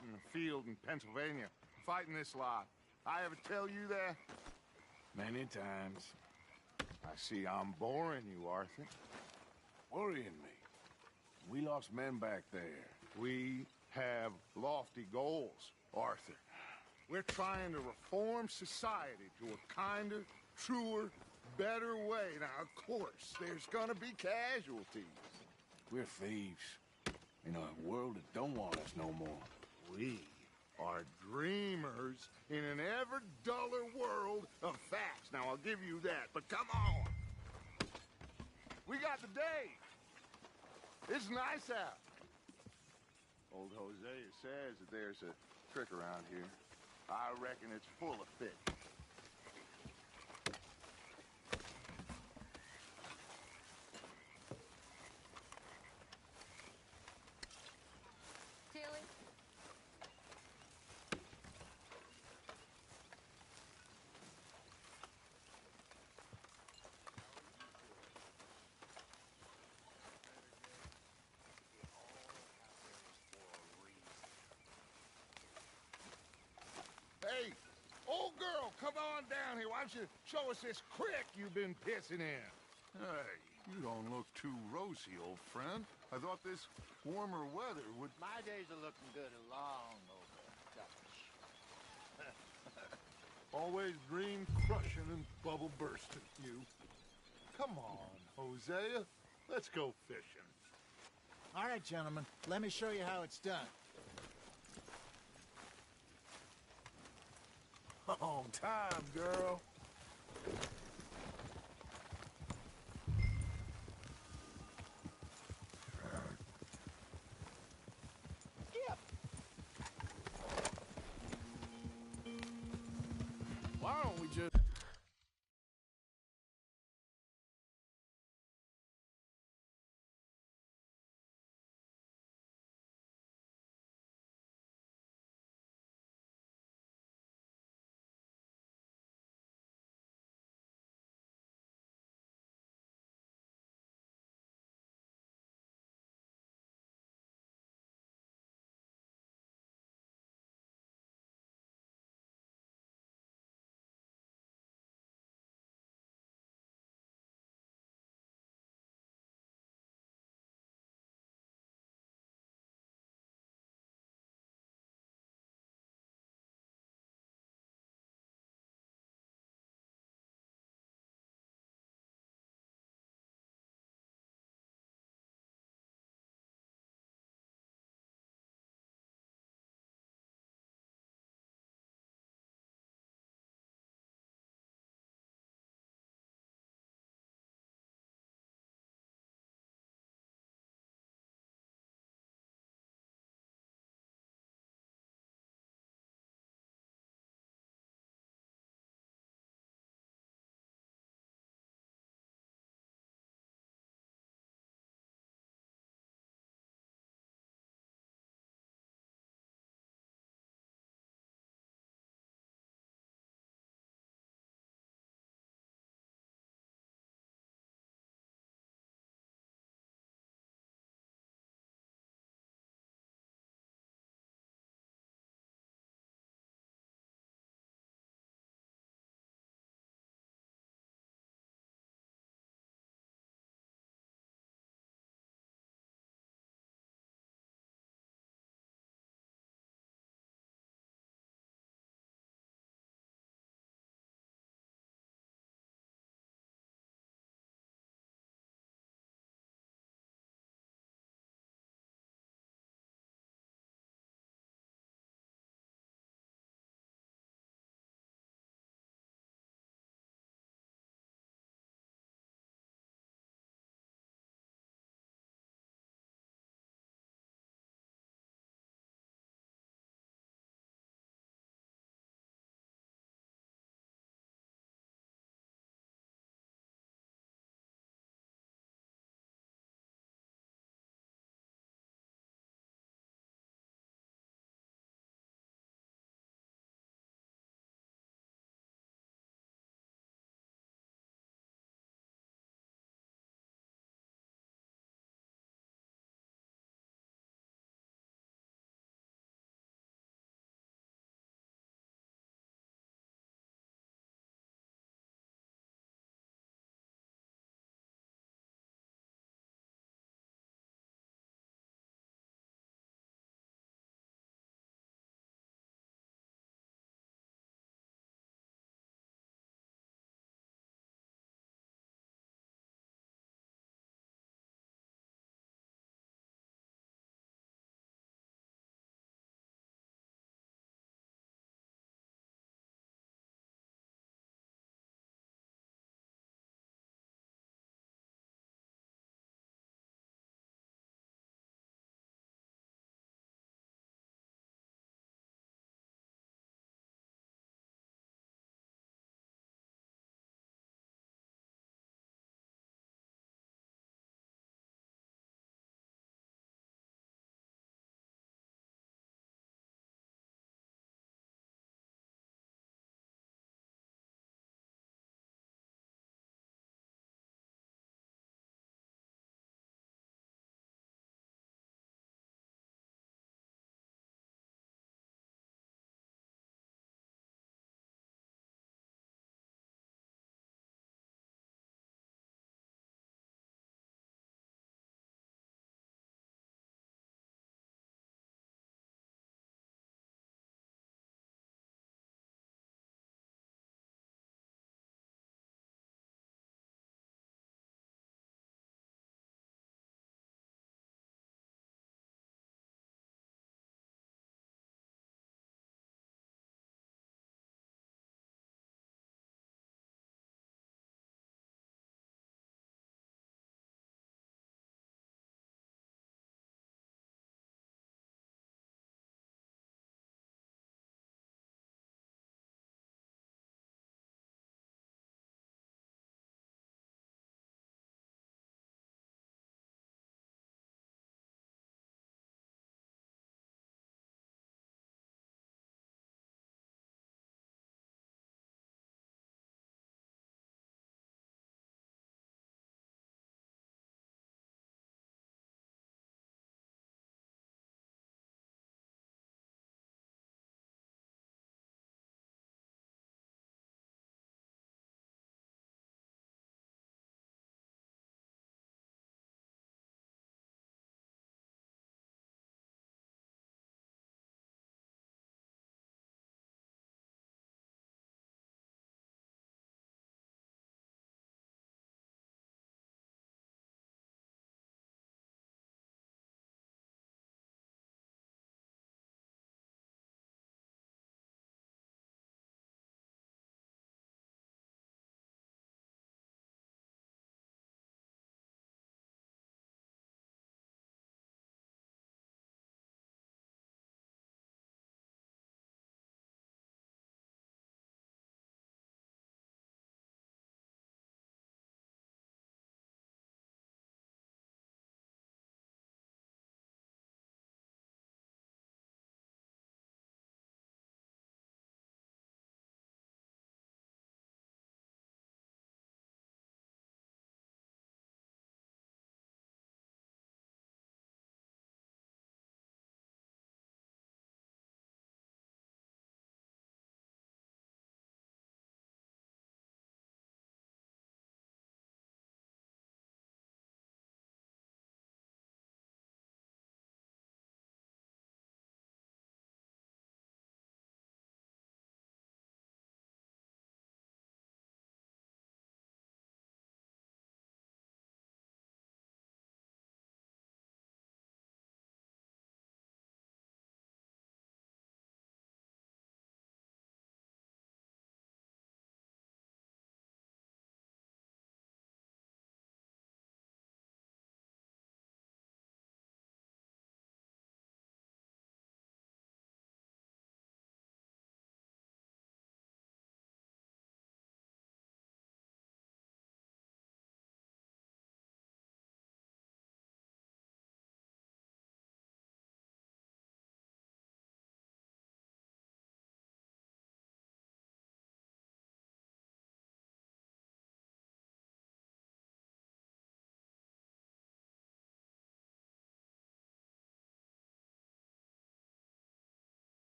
out in the field in Pennsylvania, fighting this lot. I ever tell you that? Many times. I see I'm boring you, Arthur. Worrying me. We lost men back there. We have lofty goals, Arthur. We're trying to reform society to a kinder, truer, better way. Now, of course, there's gonna be casualties. We're thieves. In a world that don't want us no more. We are dreamers in an ever duller world of facts. Now, I'll give you that, but come on. We got the day. It's nice out. Old Hosea says that there's a trick around here. I reckon it's full of fish. Tilly? Hey, old girl, come on down here. Why don't you show us this creek you've been pissing in? Hey, you don't look too rosy, old friend. I thought this warmer weather would... My days are looking good and long over, Dutch. Always dream crushing and bubble bursting, you. Come on, Hosea. Let's go fishing. All right, gentlemen. Let me show you how it's done. Long time, girl. Skip! Why don't we just...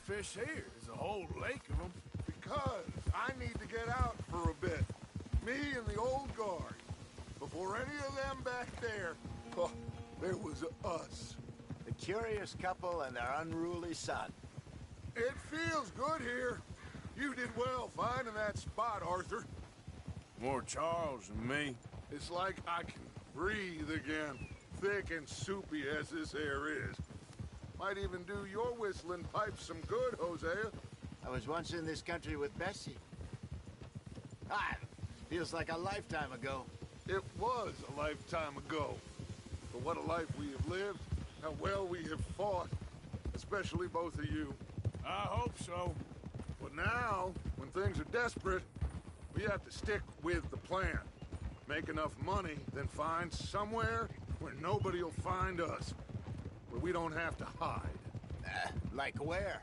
fish here? There's a whole lake of them. Because I need to get out for a bit. Me and the old guard. Before any of them back there, oh, there was us. The curious couple and their unruly son. It feels good here. You did well finding that spot, Arthur. More Charles than me. It's like I can breathe again, thick and soupy as this air is. Might even do your whistling pipes some good, Hosea. I was once in this country with Bessie. Ah, feels like a lifetime ago. It was a lifetime ago. But what a life we have lived, how well we have fought, especially both of you. I hope so. But now, when things are desperate, we have to stick with the plan. Make enough money, then find somewhere where nobody will find us. Where we don't have to hide. Like where?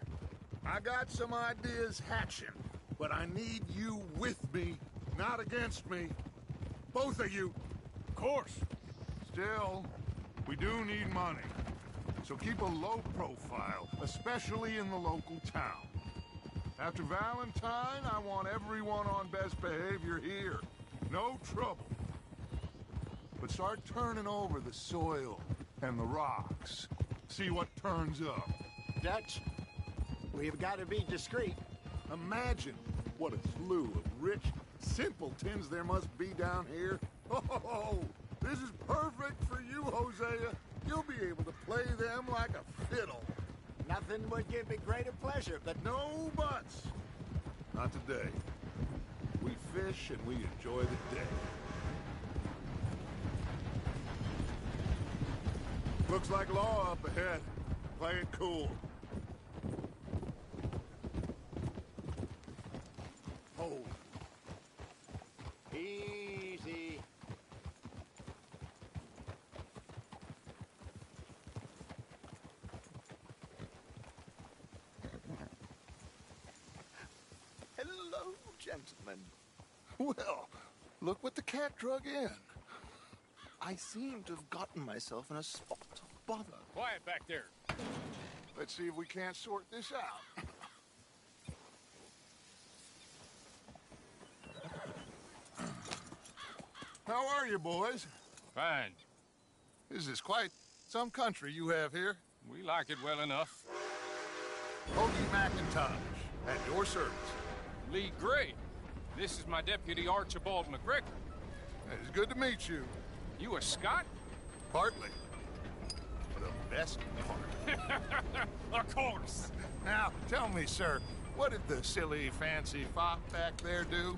I got some ideas hatching, but I need you with me, not against me. Both of you. Of course. Still, we do need money. So keep a low profile, especially in the local town. After Valentine, I want everyone on best behavior here. No trouble. But start turning over the soil and the rocks. See what turns up. Dutch, we've got to be discreet. Imagine what a slew of rich simpletons there must be down here. Oh, this is perfect for you, Hosea. You'll be able to play them like a fiddle. Nothing would give me greater pleasure, but No buts. Not today. We fish and we enjoy the day. Looks like law up ahead. Play it cool. Hold. easy. Hello, gentlemen. Well, look what the cat drug in. I seem to have gotten myself in a spot of bother. Quiet back there. Let's see if we can't sort this out. How are you, boys? Fine. This is quite some country you have here. We like it well enough. Hoagie McIntosh, at your service. Lee Gray. This is my deputy Archibald McGregor. It's good to meet you. You a Scot? Partly. The best part. Of course. Now, tell me, sir, what did the silly, fancy fop back there do?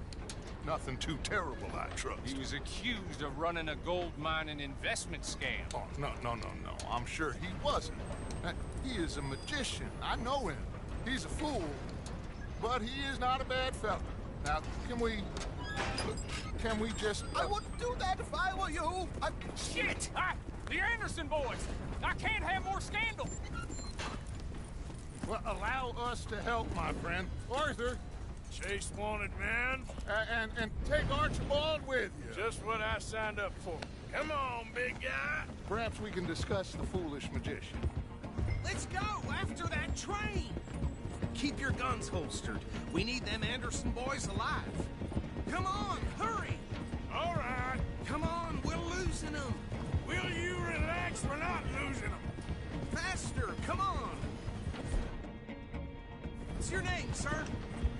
Nothing too terrible, I trust. He was accused of running a gold mining investment scam. Oh, no. I'm sure he wasn't. He is a magician. I know him. He's a fool. But he is not a bad fella. Now, can we just... I wouldn't do that if I were you. Shit! The Anderson boys! I can't have more scandal! Well, allow us to help, my friend. Arthur, Chase wanted man. and take Archibald with you. Just what I signed up for. Come on, big guy. Perhaps we can discuss the foolish magician. Let's go after that train! Keep your guns holstered. We need them Anderson boys alive. Come on, hurry! All right. Come on, we're losing them. Will you relax? We're not losing them. Faster, come on! What's your name, sir?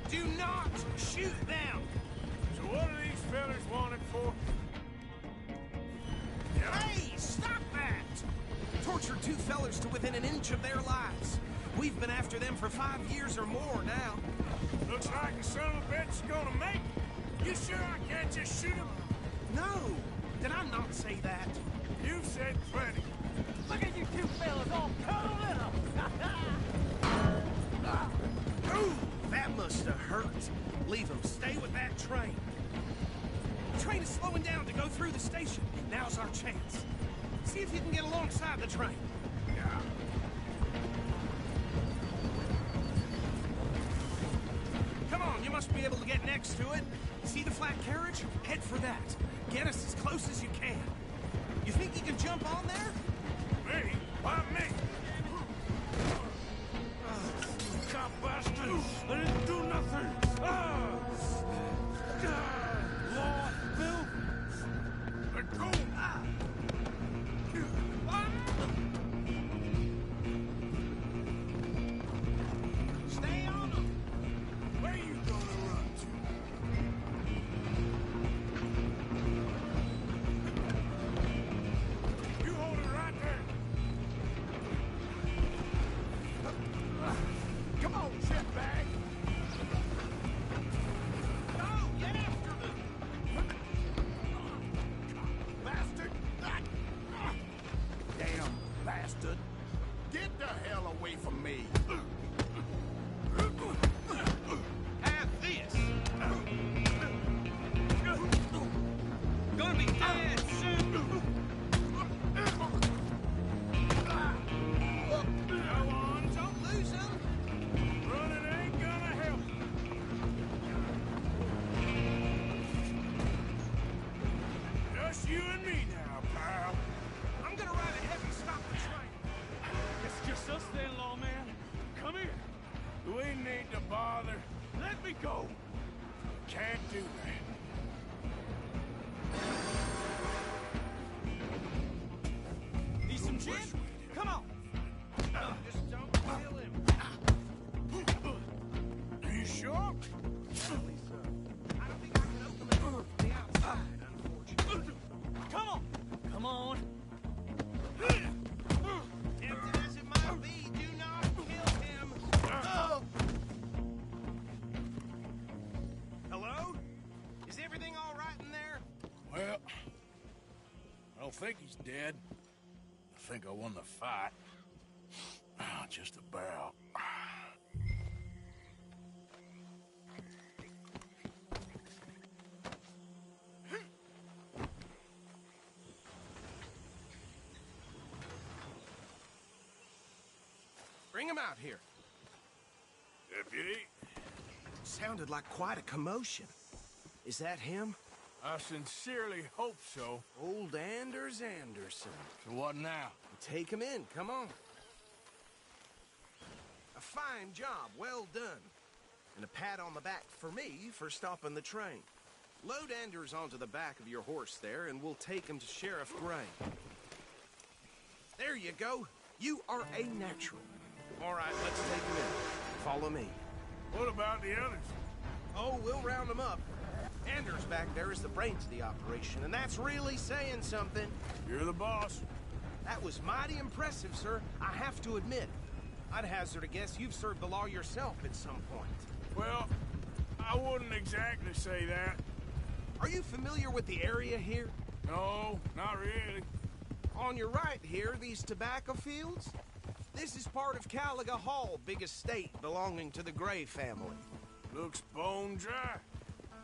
Do not shoot them! So what are these fellas wanted for? Hey, stop that! Tortured two fellers to within an inch of their lives. We've been after them for 5 years or more now. Looks like the son of a bitch is gonna make it. You sure I can't just shoot him? No! Did I not say that? You said plenty. Look at you two fellas all cuddled in them! Ooh, that must have hurt. Leave them. Stay with that train. The train is slowing down to go through the station. Now's our chance. See if you can get alongside the train. Come on, you must be able to get next to it. See the flat carriage? Head for that. Get us as close as you can. You think you can jump on there? Me? Why me? Oh, God. now, bastard! I didn't do nothing! Law, Bill? Let go! Stay on them! Where you gonna run to? You hold it right there! Come on, shitbag! Go! Get after them! Bastard! Damn bastard! Get the hell away from me! Have this! Gonna be dead soon! Go on, don't lose them! Running ain't gonna help. Just you and me now, pal. I'm gonna ride ahead and stop the train! It's just us then, lawman. Come here. We need to bother. Let me go. Can't do that. Need some gin? Come on! Just don't kill him! Are you sure? I don't think I can open the door from the outside, unfortunately. Come on. Come on. Tempted as it might be, do not kill him! Hello? Is everything all right in there? Well, I don't think he's dead. I think I won the fight. Just about. Bring him out here. Deputy, Sounded like quite a commotion. Is that him? I sincerely hope so. Old Anders Anderson. So what now? Take him in, come on. A fine job, well done. And a pat on the back for me for stopping the train. Load Anders onto the back of your horse there, and we'll take him to Sheriff Gray. There you go. You are a natural. All right, let's take him in. Follow me. What about the others? Oh, we'll round them up. Anders back there is the brains of the operation, and that's really saying something. You're the boss. That was mighty impressive, sir. I have to admit. I'd hazard a guess you've served the law yourself at some point. Well, I wouldn't exactly say that. Are you familiar with the area here? No, not really. On your right here, these tobacco fields? This is part of Caliga Hall, big estate belonging to the Gray family. Looks bone dry.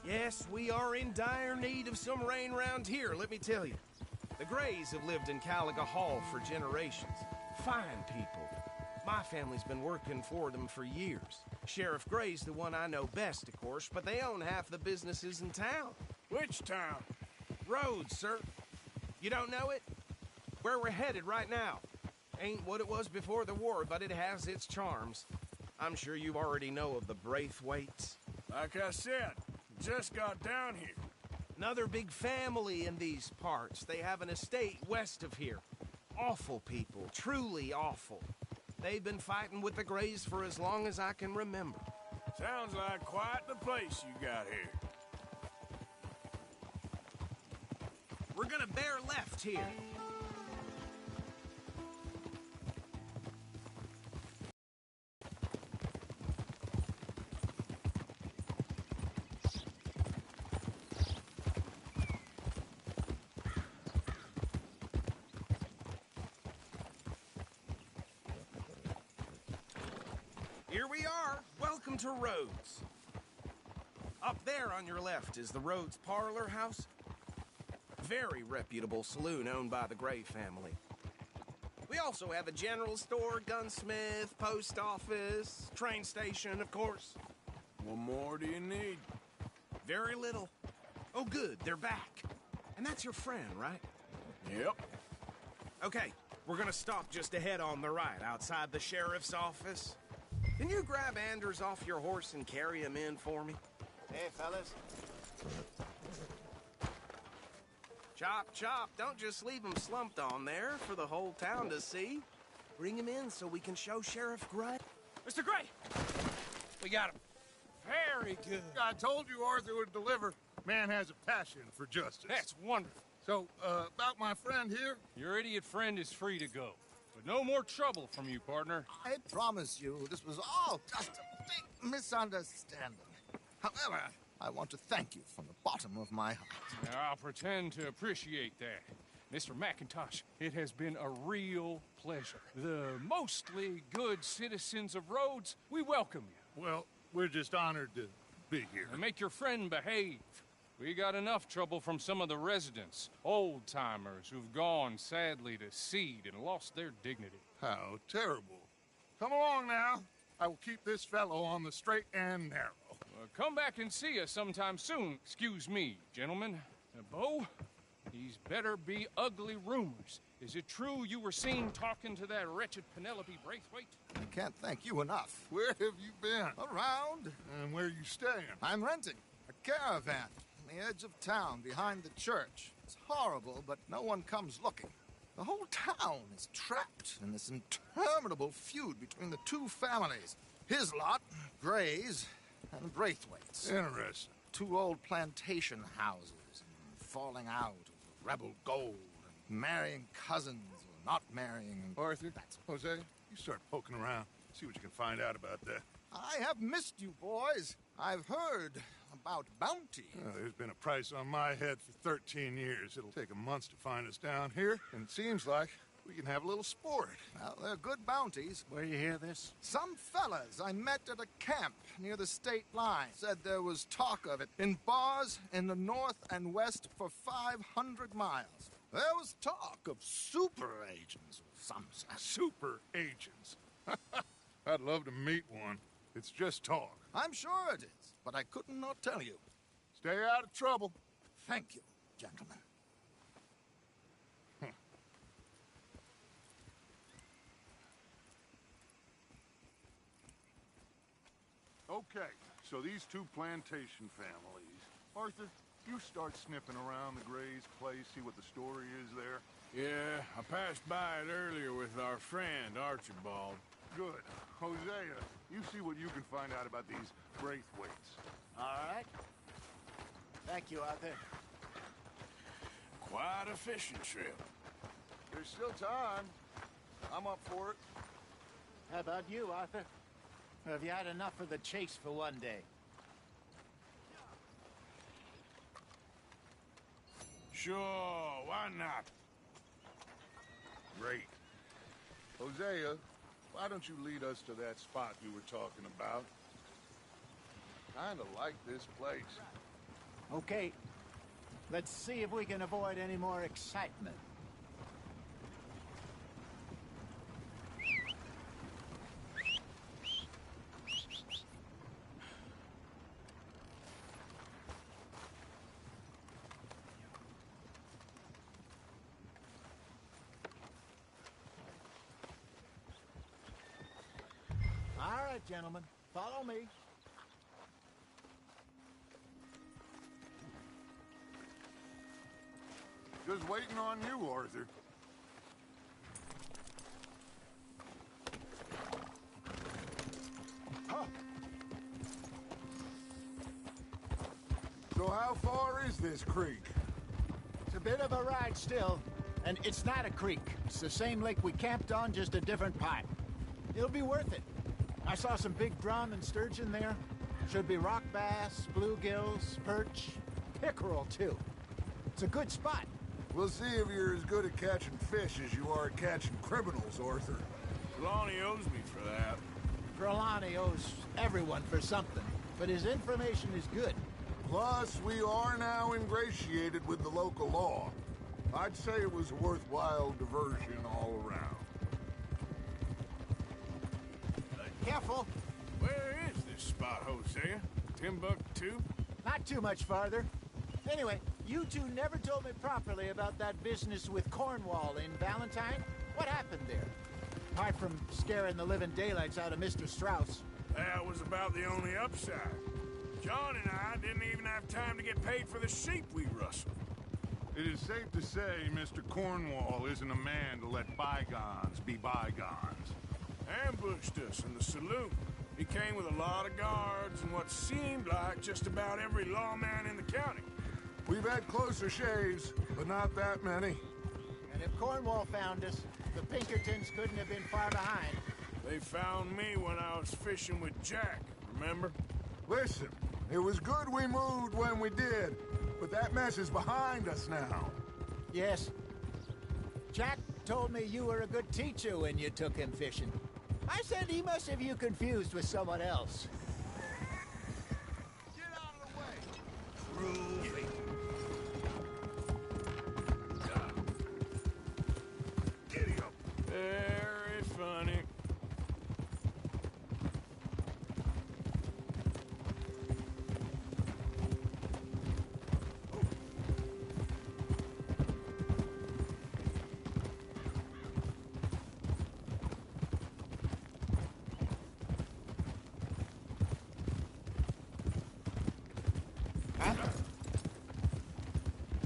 Yes, we are in dire need of some rain round here, let me tell you. The Grays have lived in Caliga Hall for generations. Fine people. My family's been working for them for years. Sheriff Gray's the one I know best, of course, but they own half the businesses in town. Which town? Rhodes, sir. You don't know it? Where we're headed right now. Ain't what it was before the war, but it has its charms. I'm sure you already know of the Braithwaites. Like I said, just got down here. Another big family in these parts. They have an estate west of here. Awful people, truly awful. They've been fighting with the Grays for as long as I can remember. Sounds like quite the place you got here. We're gonna bear left here. Here we are. Welcome to Rhodes. Up there on your left is the Rhodes Parlor House. Very reputable saloon owned by the Gray family. We also have a general store, gunsmith, post office, train station, of course. What more do you need? Very little. Oh, good, they're back. And that's your friend, right? Yep. Okay, we're gonna stop just ahead on the right, outside the sheriff's office. Can you grab Anders off your horse and carry him in for me? Hey, fellas. Chop, chop. Don't just leave him slumped on there for the whole town to see. Bring him in so we can show Sheriff Gray. Mr. Gray! We got him. Very good. I told you Arthur would deliver. Man has a passion for justice. That's wonderful. So, about my friend here? Your idiot friend is free to go. But no more trouble from you, partner. I promise you, this was all just a big misunderstanding. However, I want to thank you from the bottom of my heart. Now, I'll pretend to appreciate that. Mr. McIntosh, it has been a real pleasure. The mostly good citizens of Rhodes, we welcome you. Well, we're just honored to be here. And make your friend behave. We got enough trouble from some of the residents, old-timers who've gone, sadly, to seed and lost their dignity. How terrible. Come along now. I will keep this fellow on the straight and narrow. Come back and see us sometime soon. Excuse me, gentlemen. Bo, these better be ugly rumors. Is it true you were seen talking to that wretched Penelope Braithwaite? I can't thank you enough. Where have you been? Around. And where you staying? I'm renting a caravan on the edge of town behind the church. It's horrible, but no one comes looking. The whole town is trapped in this interminable feud between the two families. His lot, Gray's, and Braithwaite's. Interesting. Two old plantation houses, and falling out of rebel gold, and marrying cousins or not marrying. Arthur, Jose, you start poking around. See what you can find out about that. I have missed you, boys. I've heard about bounty. There's been a price on my head for 13 years. It'll take a month to find us down here, and it seems like we can have a little sport. Well, they're good bounties. Where you hear this? Some fellas I met at a camp near the state line said there was talk of it in bars in the north and west for 500 miles. There was talk of super agents of some sort. Super agents. I'd love to meet one. It's just talk. I'm sure it is, but I could not tell you. Stay out of trouble. Thank you, gentlemen. Okay, so these two plantation families. Arthur, you start sniffing around the Gray's place, see what the story is there. Yeah, I passed by it earlier with our friend, Archibald. Good. Hosea, you see what you can find out about these Braithwaites. All right. Thank you, Arthur. Quite a fishing trip. There's still time. I'm up for it. How about you, Arthur? Or have you had enough of the chase for one day? Sure, why not? Great. Hosea, why don't you lead us to that spot you were talking about? Kinda like this place. Okay. Let's see if we can avoid any more excitement. All right, gentlemen. Follow me. Just waiting on you, Arthur. Huh. So how far is this creek? It's a bit of a ride still, and it's not a creek. It's the same lake we camped on, just a different pipe. It'll be worth it. I saw some big drum and sturgeon there. Should be rock bass, bluegills, perch, pickerel, too. It's a good spot. We'll see if you're as good at catching fish as you are at catching criminals, Arthur. Lonnie owes me for that. Trelawney owes everyone for something, but his information is good. Plus, we are now ingratiated with the local law. I'd say it was a worthwhile diversion all around. Careful. Where is this spot, Hosea? Timbuktu? Not too much farther. Anyway, you two never told me properly about that business with Cornwall in Valentine. What happened there? Apart from scaring the living daylights out of Mr. Strauss. That was about the only upside. John and I didn't even have time to get paid for the sheep we rustled. It is safe to say Mr. Cornwall isn't a man to let bygones be bygones. Ambushed us in the saloon. He came with a lot of guards and what seemed like just about every lawman in the county. We've had closer shaves, but not that many. And if Cornwall found us, the Pinkertons couldn't have been far behind. They found me when I was fishing with Jack, remember? Listen, it was good we moved when we did, but that mess is behind us now. Yes. Jack told me you were a good teacher when you took him fishing. I said he must have you confused with someone else. Get out of the way! Groovy. Giddy up. Very funny.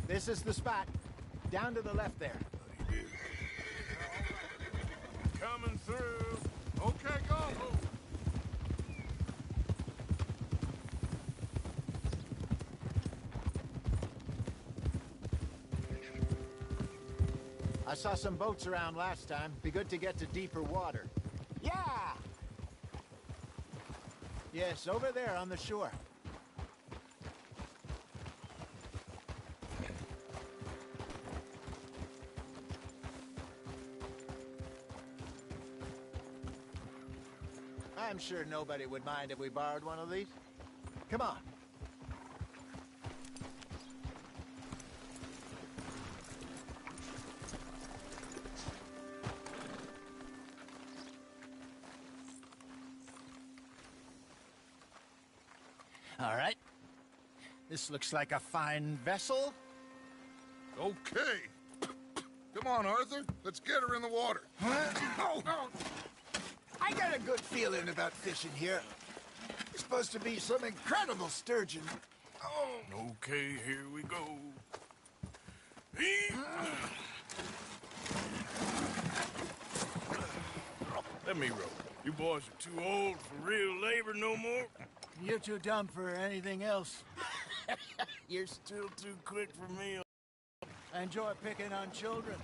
This is the spot. Down to the left there. Coming through. Okay, go. I saw some boats around last time. Be good to get to deeper water. Yeah! Yes, over there on the shore. I'm sure nobody would mind if we borrowed one of these. Come on. All right. This looks like a fine vessel. Okay. Come on, Arthur. Let's get her in the water. Oh. I got a good feeling about fishing here. It's supposed to be some incredible sturgeon. Oh. Okay, here we go. Let me row. You boys are too old for real labor no more. You're too dumb for anything else. You're still too quick for me. I enjoy picking on children.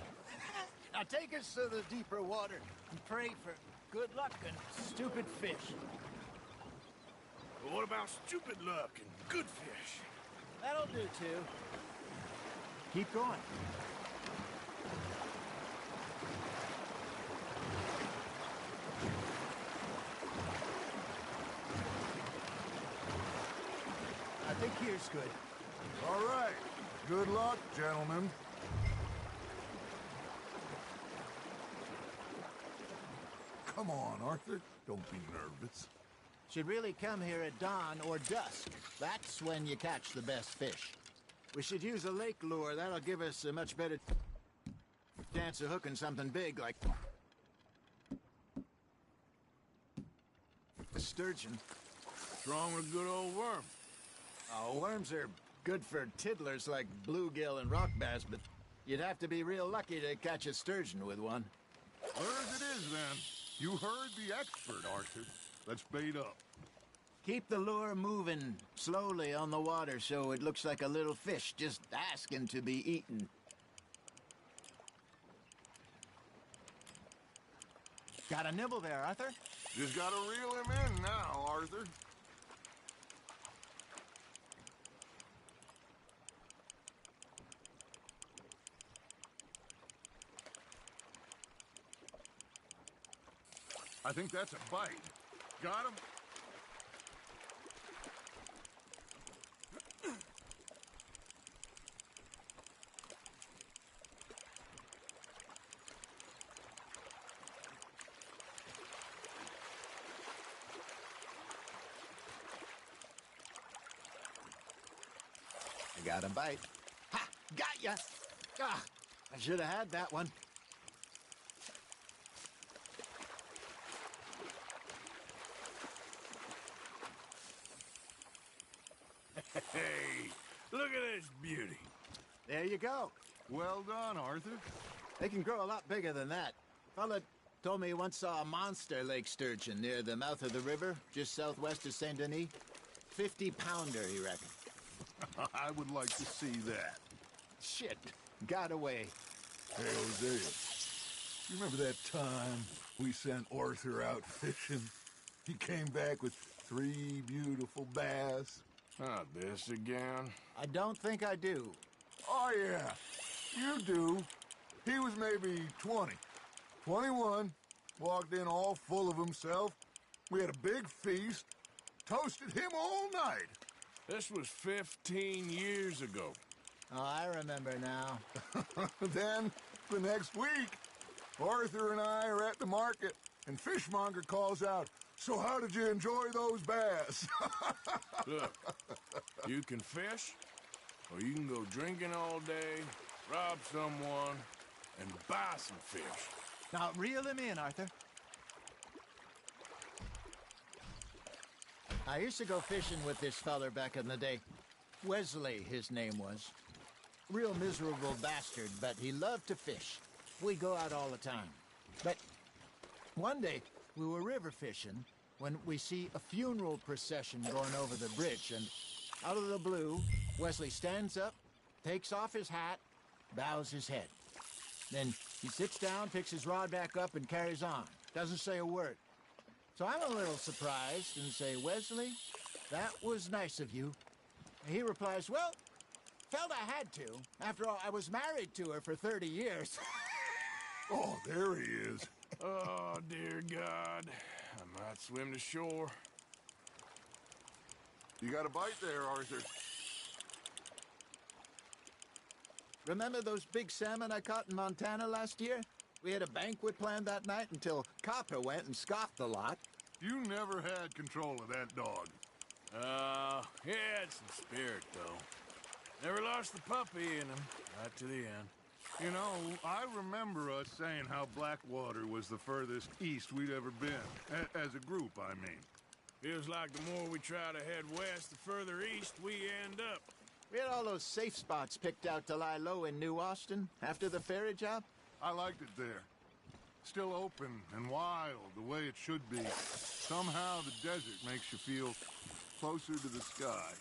Now take us to the deeper water and pray for good luck and stupid fish. But what about stupid luck and good fish? That'll do, too. Keep going. I think here's good. All right. Good luck, gentlemen. Come on, Arthur. Don't be nervous. Should really come here at dawn or dusk. That's when you catch the best fish. We should use a lake lure. That'll give us a much better chance of hooking something big like a sturgeon. What's wrong with a good old worm? Oh, worms are good for tiddlers like bluegill and rock bass, but you'd have to be real lucky to catch a sturgeon with one. Where as it is, then. You heard the expert, Arthur. Let's bait up. Keep the lure moving slowly on the water so it looks like a little fish just asking to be eaten. Got a nibble there, Arthur? Just gotta reel him in now, Arthur. I think that's a bite. Got him? I got a bite. Ha! Got ya! Ah, I should have had that one. Look at this beauty. There you go. Well done, Arthur. They can grow a lot bigger than that. Fella told me he once saw a monster lake sturgeon near the mouth of the river, just southwest of Saint Denis. 50-pounder, he reckoned. I would like to see that. Shit, got away. Hey, Hosea, you remember that time we sent Arthur out fishing? He came back with 3 beautiful bass. Not this again. I don't think I do. Oh, yeah, you do. He was maybe 20, 21, walked in all full of himself. We had a big feast, toasted him all night. This was 15 years ago. Oh, I remember now. Then, the next week, Arthur and I are at the market, and Fishmonger calls out, "So how did you enjoy those bass?" Look, you can fish, or you can go drinking all day, rob someone, and buy some fish. Now, reel him in, Arthur. I used to go fishing with this feller back in the day. Wesley, his name was. Real miserable bastard, but he loved to fish. We'd go out all the time. But one day, we were river fishing when we see a funeral procession going over the bridge, and out of the blue, Wesley stands up, takes off his hat, bows his head. Then he sits down, picks his rod back up, and carries on. Doesn't say a word. So I'm a little surprised and say, "Wesley, that was nice of you." And he replies, "Well, felt I had to. After all, I was married to her for 30 years. Oh, there he is. Oh, dear God. I might swim to shore. You got a bite there, Arthur. Remember those big salmon I caught in Montana last year? We had a banquet planned that night until Copper went and scoffed the lot. You never had control of that dog. He had some spirit, though. Never lost the puppy in him, right to the end. You know, I remember us saying how Blackwater was the furthest east we'd ever been. As a group, I mean. Feels like the more we try to head west, the further east we end up. We had all those safe spots picked out to lie low in New Austin after the ferry job. I liked it there. Still open and wild, the way it should be. Somehow the desert makes you feel closer to the sky.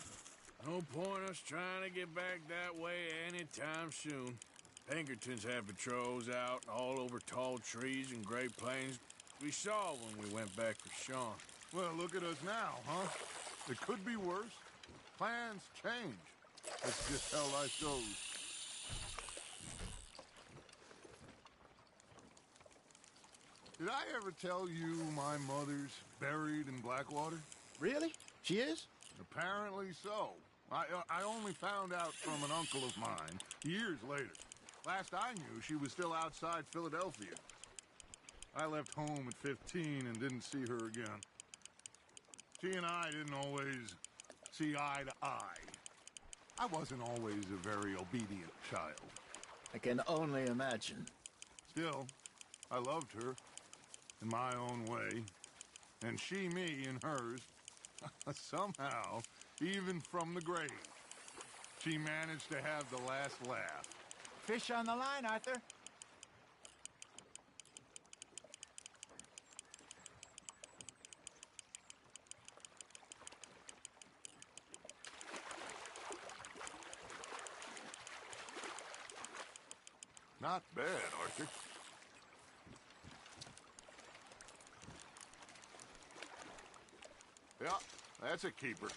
No point us trying to get back that way anytime soon. Pinkertons have patrols out all over tall trees and Great Plains. We saw when we went back for Sean. Well, look at us now, huh? It could be worse. Plans change. That's just how life goes. Did I ever tell you my mother's buried in Blackwater? Really? She is? Apparently so. I only found out from an uncle of mine years later. Last I knew, she was still outside Philadelphia. I left home at 15 and didn't see her again. She and I didn't always see eye to eye. I wasn't always a very obedient child. I can only imagine. Still, I loved her in my own way, and she me in hers. Somehow, even from the grave, she managed to have the last laugh. Fish on the line, Arthur. Not bad, Arthur. Yeah, that's a keeper.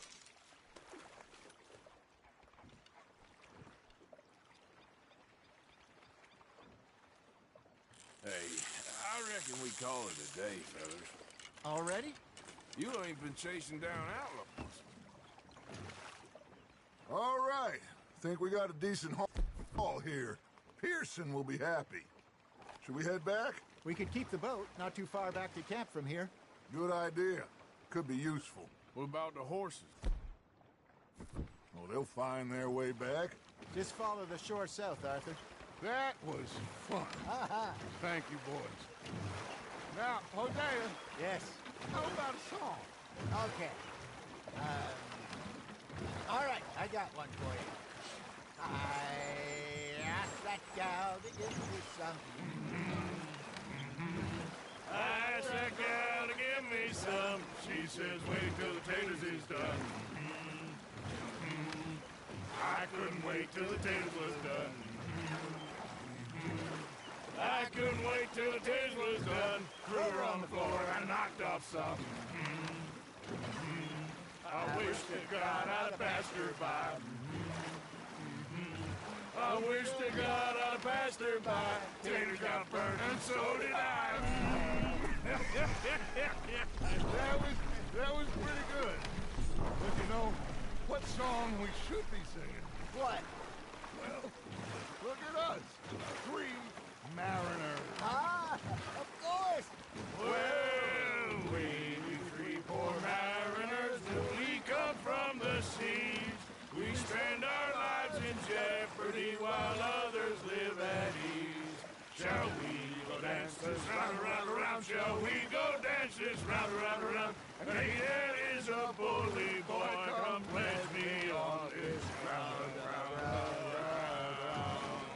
Hey, I reckon we call it a day, fellas. Already? You ain't been chasing down outlaws. All right. Think we got a decent haul here. Pearson will be happy. Should we head back? We could keep the boat not too far back to camp from here. Good idea. Could be useful. What about the horses? Well, they'll find their way back. Just follow the shore south, Arthur. That was fun. Thank you, boys. Now, Hosea, Yes. how about a song? Okay. All right, I got one for you. I asked that gal to give me some. I asked that gal to give me some. She says, wait till the taters is done. I couldn't wait till the taters was done. I couldn't wait till the taters was done. Threw her on the floor and knocked off some. I wish to God I'd passed her by. I wish to God I'd passed her by. Taters got burned and so did I. That was pretty good. But you know, what song we should be singing? What? Well, look at us. 3 mariners. Ah, of course. Well, we 3 poor mariners, we come from the seas. We spend our lives in jeopardy while others live at ease. Shall we go dance this round, around, around? Shall we go dance this round, around, around? Hey, there is a bully boy, come pledge me on this round, round, round, round.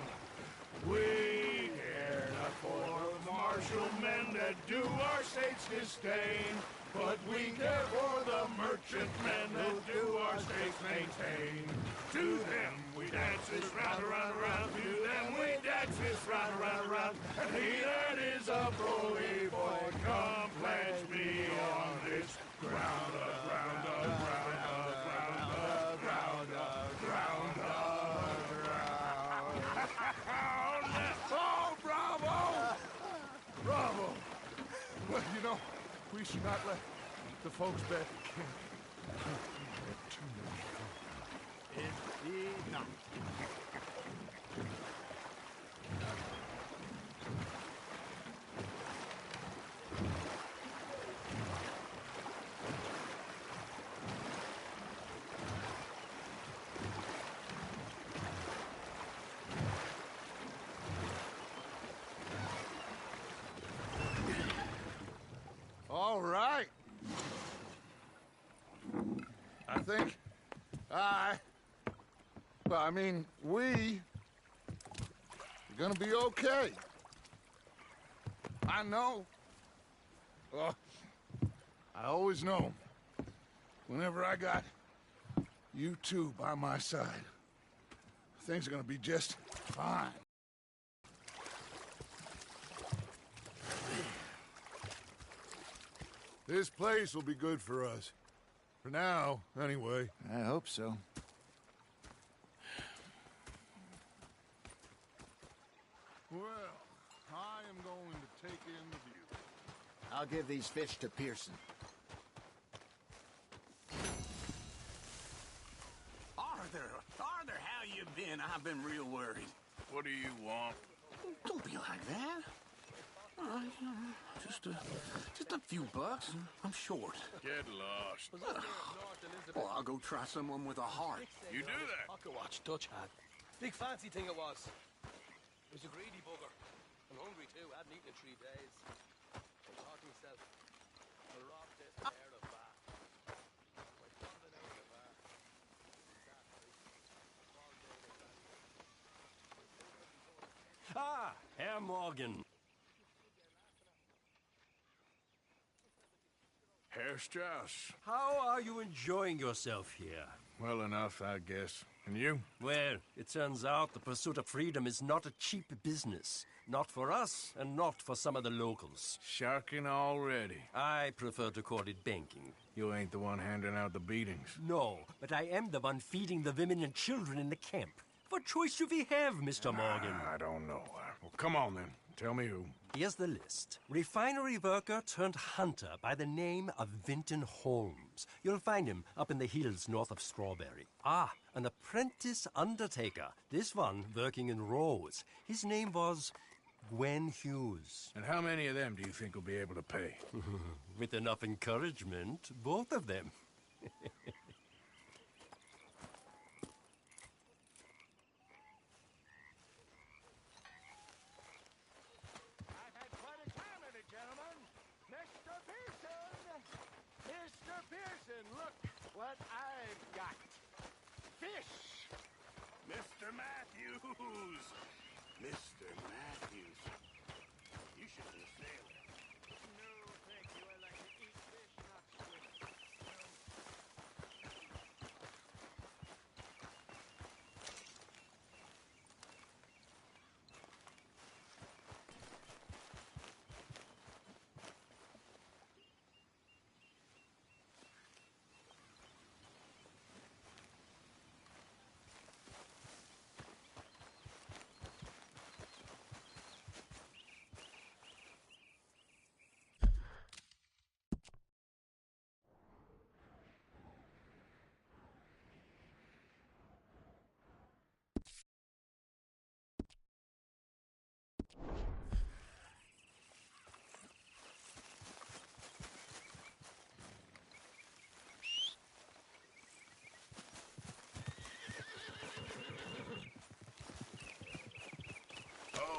We care not for the martial men that do our state's disdain, but we care for the merchant men that do our states maintain. To them we dance this round, around, around. To them we dance this round, around, around. And he that is a bully boy, come pledge me on this ground up, ground up, ground up, ground up, ground up, ground up, ground up. Oh, bravo! Bravo! Well, you know, we should not let the folks back at camp get too much fun. Indeed not. All right. I think we are gonna be okay. I know. Oh, I always know. Whenever I got you two by my side, things are gonna be just fine. This place will be good for us. For now, anyway. I hope so. Well, I am going to take in the view. I'll give these fish to Pearson. Arthur, how you been? I've been real worried. What do you want? Don't be like that. All right, just a few bucks. I'm short. Get lost. Well, I'll go try someone with a heart. You do that. I'll go watch Dutch had. Big fancy thing it was. It was a greedy bugger. I'm hungry too. Hadn't eaten in 3 days. I thought to myself, I'll rob this pair of back. My father out of the bar. Ah, Herr Morgan. Herr Strauss. How are you enjoying yourself here? Well enough, I guess. And you? Well, it turns out the pursuit of freedom is not a cheap business. Not for us, and not for some of the locals. Sharking already. I prefer to call it banking. You ain't the one handing out the beatings. No, but I am the one feeding the women and children in the camp. What choice do we have, Mr. Morgan? I don't know. Well, come on then. Tell me who. Here's the list. Refinery worker turned hunter by the name of Vinton Holmes. You'll find him up in the hills north of Strawberry. Ah, an apprentice undertaker. This one working in Rose. His name was Gwen Hughes. And how many of them do you think will be able to pay? With enough encouragement, both of them. Pearson, look what I've got. Fish! Mr. Matthews! Mr. Matthews. You should be a sailor. No, thank you. I like to eat fish, not swim.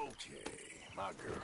Okay, my girl.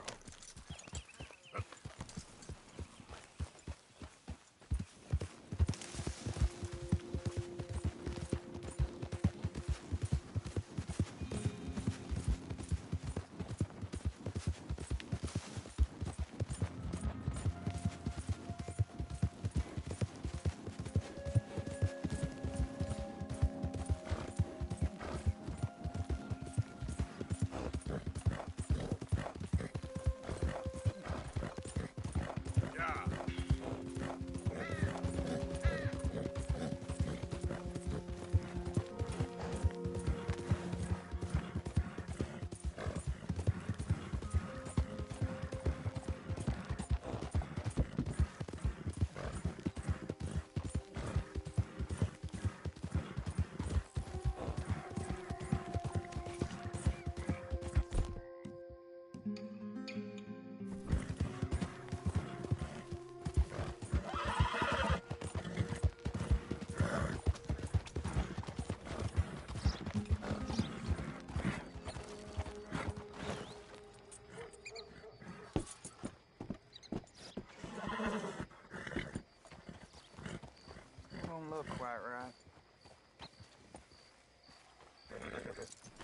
Don't look quite right.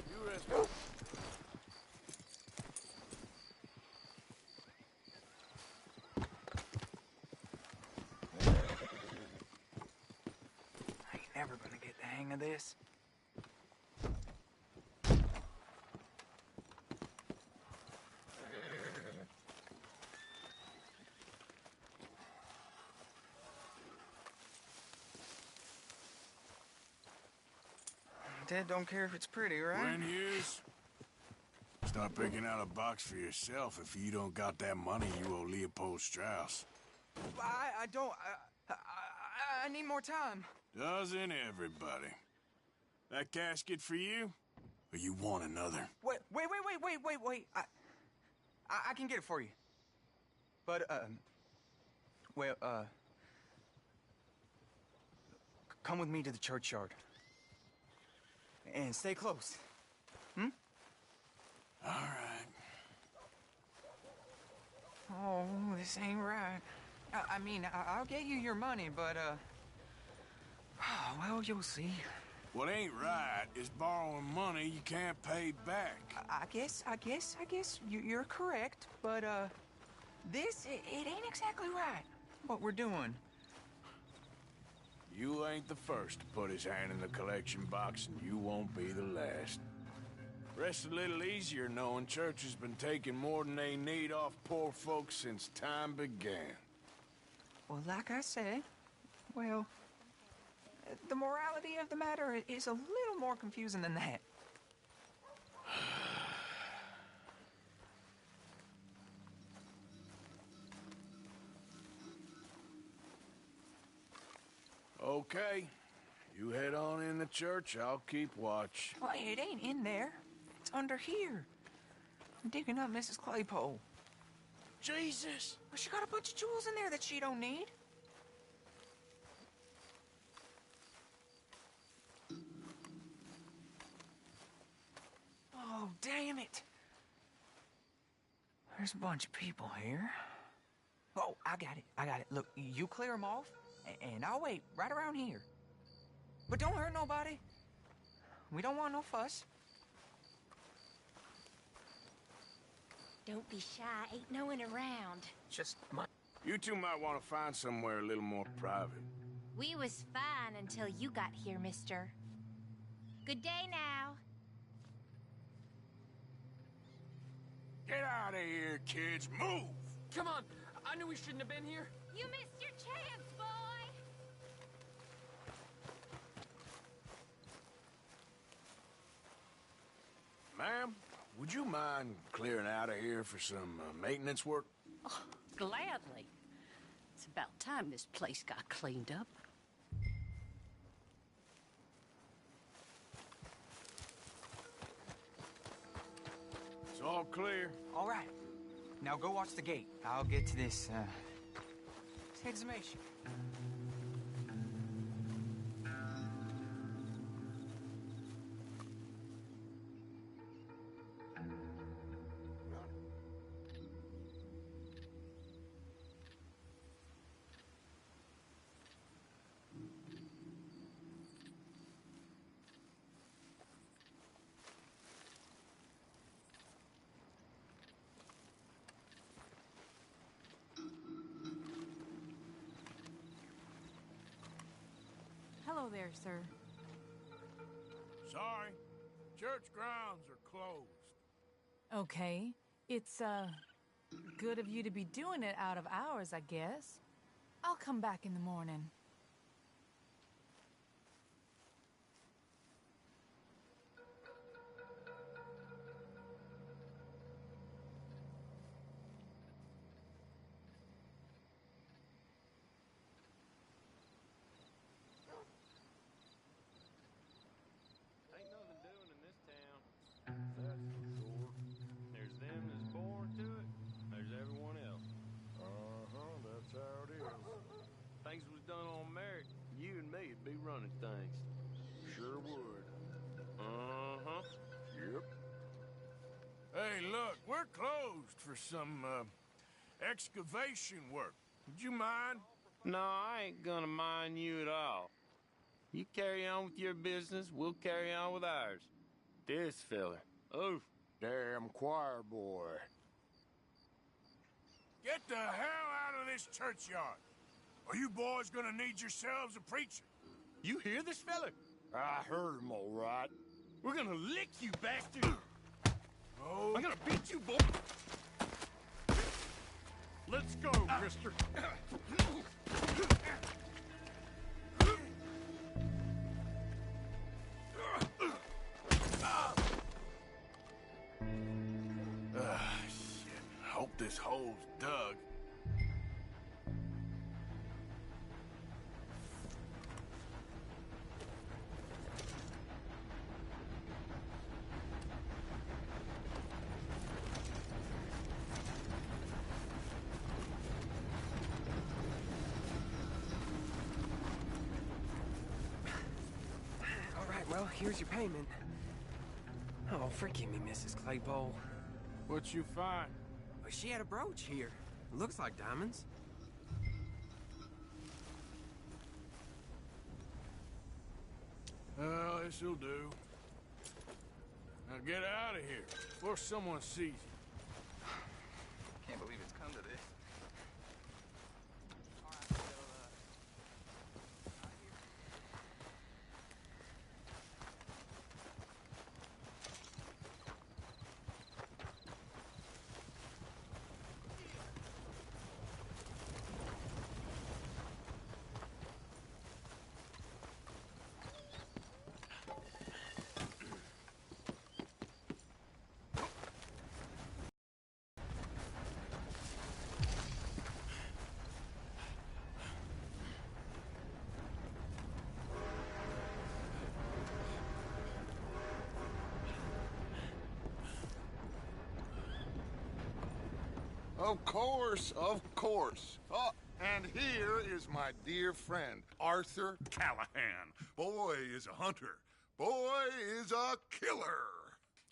You rest. I ain't never gonna get the hang of this. Dad don't care if it's pretty, right? Gwen Hughes, start picking out a box for yourself. If you don't got that money, you owe Leopold Strauss. I don't. I need more time. Doesn't everybody? That casket for you? Or you want another? Wait. I can get it for you. But, come with me to the churchyard. And stay close. Hmm? All right. Oh, this ain't right. I mean, I'll get you your money, but, well, you'll see. What ain't right is borrowing money you can't pay back. I guess you're correct, but, this, it ain't exactly right, what we're doing. You ain't the first to put his hand in the collection box, and you won't be the last. Rest a little easier knowing church has been taking more than they need off poor folks since time began. Well, like I said, well, the morality of the matter is a little more confusing than that. Okay. You head on in the church, I'll keep watch. Well, it ain't in there. It's under here. I'm digging up Mrs. Claypole. Jesus! Well, she got a bunch of jewels in there that she don't need. Oh, damn it. There's a bunch of people here. Oh, I got it. Look, you clear them off, and I'll wait right around here. But don't hurt nobody. We don't want no fuss. Don't be shy. Ain't no one around. Just my... You two might want to find somewhere a little more private. We was fine until you got here, mister. Good day now. Get out of here, kids. Move! Come on! I knew we shouldn't have been here. You missed your chance, boy! Ma'am, would you mind clearing out of here for some maintenance work? Oh, gladly. It's about time this place got cleaned up. It's all clear. All right. Now go watch the gate. I'll get to this exhumation. Hello there, sir. Sorry. Church grounds are closed. Okay. It's, good of you to be doing it out of hours, I guess. I'll come back in the morning. Ain't nothing doing in this town. That's for sure. There's them that's born to it. There's everyone else. That's how it is. Things was done on merit. You and me'd be running things. Sure would. Yep. Hey, look, we're closed for some, excavation work. Would you mind? No, I ain't gonna mind you at all. You carry on with your business, we'll carry on with ours. This fella. Oof. Damn choir boy. Get the hell out of this churchyard. Are you boys gonna need yourselves a preacher? You hear this fella? I heard him all right. We're gonna lick you, bastard! Oh. I'm gonna beat you, boy! Let's go, mister. Shit. Hope this hole's dug. All right, well, here's your payment. Oh, forgive me, Mrs. Claypole. What you find? Well, she had a brooch here. Looks like diamonds. Well, this'll do. Now get out of here before someone sees you. Can't believe it's come to this. Of course, of course. Oh, and here is my dear friend, Arthur Callahan. Boy is a hunter. Boy is a killer.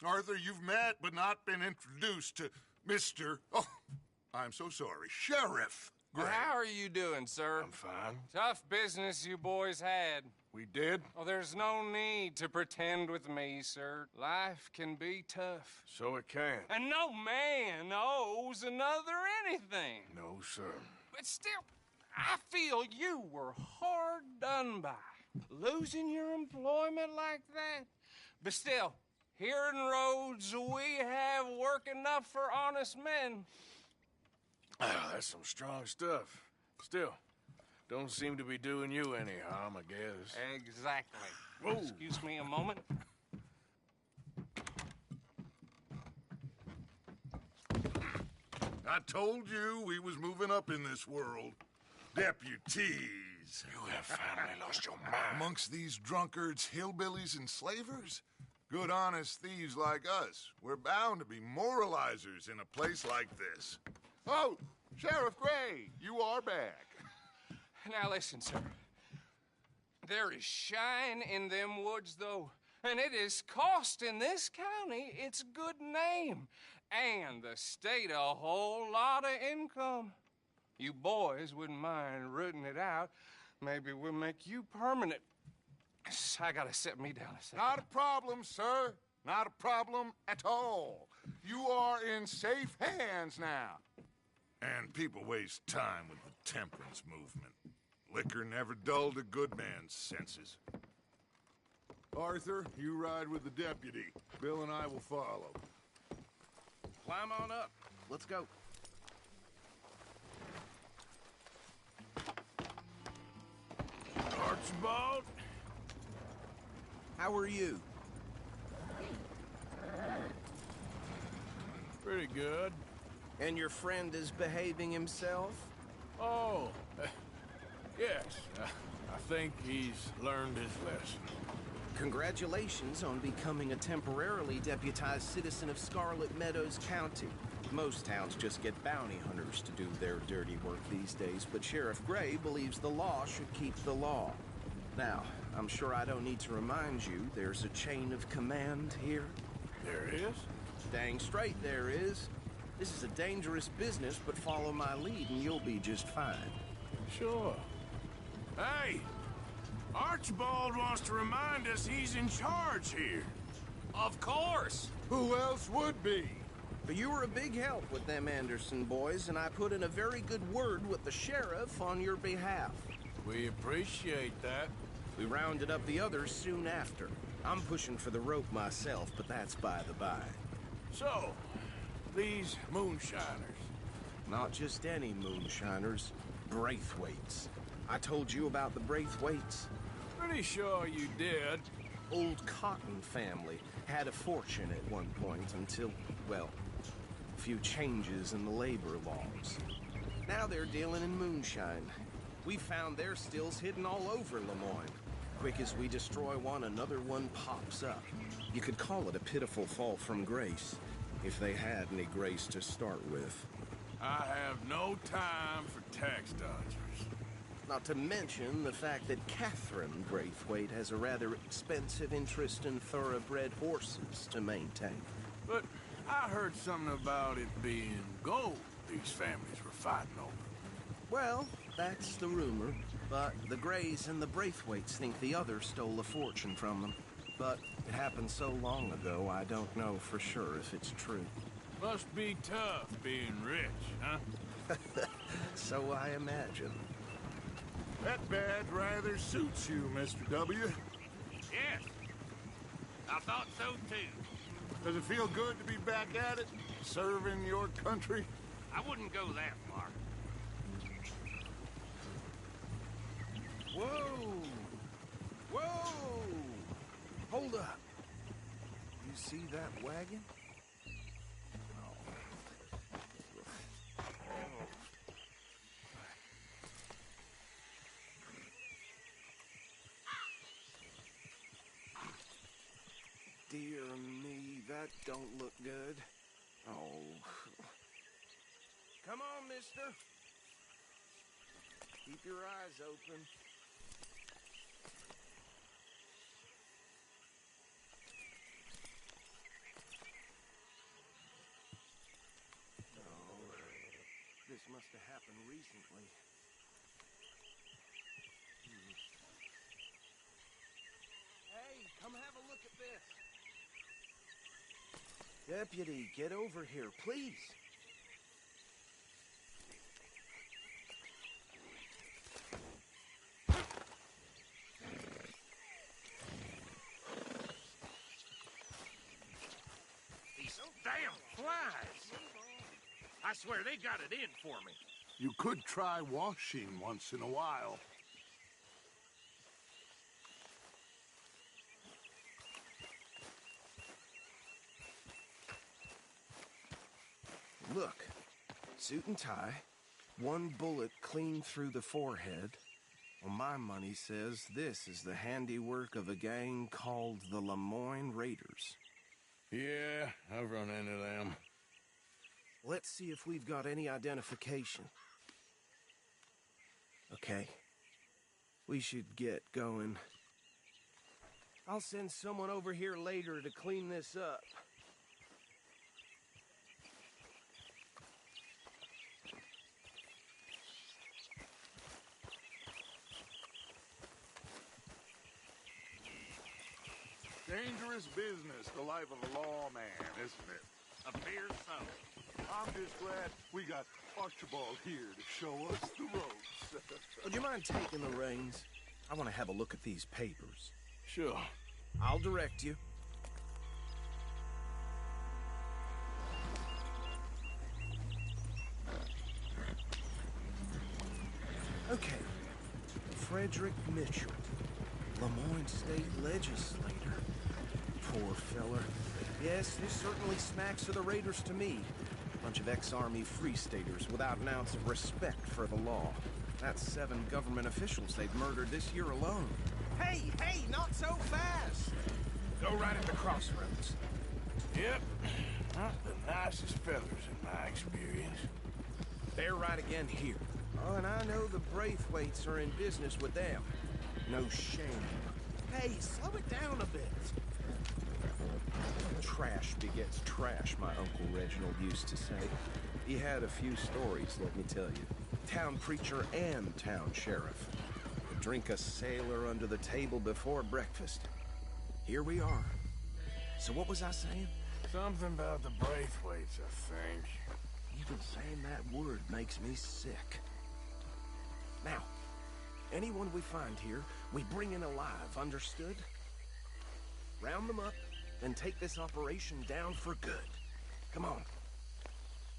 Arthur, you've met but not been introduced to Mr. Oh, I'm so sorry, Sheriff Gray. How are you doing, sir? I'm fine. Tough business you boys had. We did? Oh, there's no need to pretend with me, sir. Life can be tough. So it can. And no man owes another anything. No, sir. But still, I feel you were hard done by. Losing your employment like that. But still, here in Rhodes, we have work enough for honest men. Ah, that's some strong stuff. Still, don't seem to be doing you any harm, I guess. Exactly. Whoa. Excuse me a moment. I told you we was moving up in this world. Deputies. You have finally lost your mind. Amongst these drunkards, hillbillies, and slavers? Good, honest thieves like us. We're bound to be moralizers in a place like this. Oh, Sheriff Gray, you are back. Now listen, sir. There is shine in them woods, though, and it is costing this county its good name and the state a whole lot of income. You boys wouldn't mind rooting it out. Maybe we'll make you permanent. I gotta sit me down a second. Not a problem, sir. Not a problem at all. You are in safe hands now. And people waste time with the temperance movement. Liquor never dulled a good man's senses. Arthur, you ride with the deputy. Bill and I will follow. Climb on up. Let's go. Archibald? How are you? Pretty good. And your friend is behaving himself? Oh, yes. I think he's learned his lesson. Congratulations on becoming a temporarily deputized citizen of Scarlet Meadows County. Most towns just get bounty hunters to do their dirty work these days, but Sheriff Gray believes the law should keep the law. Now, I'm sure I don't need to remind you there's a chain of command here. There is? Dang straight there is. This is a dangerous business, but follow my lead and you'll be just fine. Sure. Hey! Archibald wants to remind us he's in charge here. Of course! Who else would be? But you were a big help with them Anderson boys, and I put in a very good word with the sheriff on your behalf. We appreciate that. We rounded up the others soon after. I'm pushing for the rope myself, but that's by the by. So, these moonshiners. Not just any moonshiners, Braithwaites. I told you about the Braithwaites. Pretty sure you did. Old Cotton family had a fortune at one point until, well, a few changes in the labor laws. Now they're dealing in moonshine. We found their stills hidden all over Lemoyne. Quick as we destroy one, another one pops up. You could call it a pitiful fall from grace, if they had any grace to start with. I have no time for tax dodgers. Not to mention the fact that Catherine Braithwaite has a rather expensive interest in thoroughbred horses to maintain. But I heard something about it being gold these families were fighting over. Well, that's the rumor. But the Grays and the Braithwaites think the others stole a fortune from them. But it happened so long ago, I don't know for sure if it's true. Must be tough being rich, huh? So I imagine. That badge rather suits you, Mr. W. Yes. I thought so, too. Does it feel good to be back at it? Serving your country? I wouldn't go that far. Whoa! Whoa! Hold up. You see that wagon? Dear me, that don't look good. Oh. Come on, mister. Keep your eyes open. Oh, this must have happened recently. Deputy, get over here, please. These damn flies! I swear they got it in for me. You could try washing once in a while. Look, suit and tie, one bullet clean through the forehead. Well, my money says this is the handiwork of a gang called the Lemoyne Raiders. Yeah, I've run into them. Let's see if we've got any identification. Okay. We should get going. I'll send someone over here later to clean this up. Dangerous business, the life of a lawman, isn't it? Appears so. I'm just glad we got Archibald here to show us the ropes. Would you mind taking the reins? I want to have a look at these papers. Sure. I'll direct you. Okay. Frederick Mitchell, Lemoyne State Legislator. Poor feller. Yes, this certainly smacks of the Raiders to me. Bunch of ex-Army Free Staters without an ounce of respect for the law. That's 7 government officials they've murdered this year alone. Hey, hey, not so fast! Go right at the crossroads. Yep. Not the nicest fellas in my experience. They're right again here. Oh, and I know the Braithwaites are in business with them. No shame. Hey, slow it down a bit. Trash begets trash, my Uncle Reginald used to say. He had a few stories, let me tell you. Town preacher and town sheriff. Drink a sailor under the table before breakfast. Here we are. So what was I saying? Something about the Braithwaites, I think. Even saying that word makes me sick. Now, anyone we find here, we bring in alive, understood? Round them up, and take this operation down for good. Come on.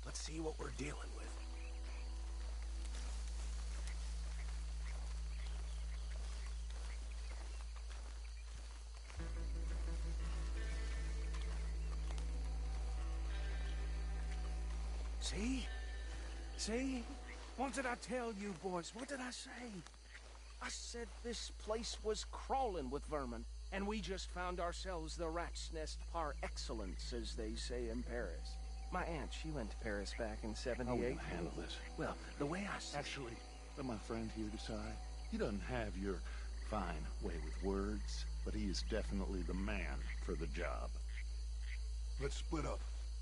Let's see what we're dealing with. See? See? What did I tell you, boys? What did I say? I said this place was crawling with vermin, and we just found ourselves the rat's nest par excellence, as they say in Paris. My aunt, she went to Paris back in '78. How will you handle this? Well, the way I see Actually, let my friend here decide. He doesn't have your fine way with words, but he is definitely the man for the job. Let's split up.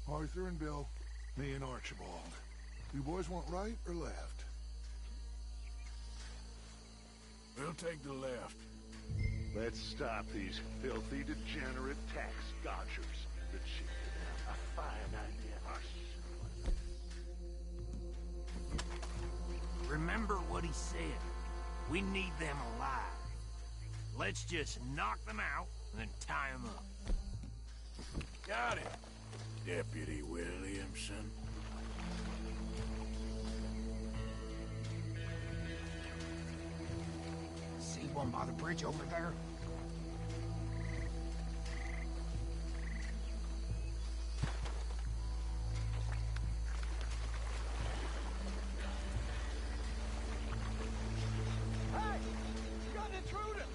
Arthur and Bill, me and Archibald. You boys want right or left? We'll take the left. Let's stop these filthy, degenerate tax dodgers. The chief of a fine idea. Remember what he said. We need them alive. Let's just knock them out and then tie them up. Got it, Deputy Williamson. See one by the bridge over there? Hey! You got an intruder!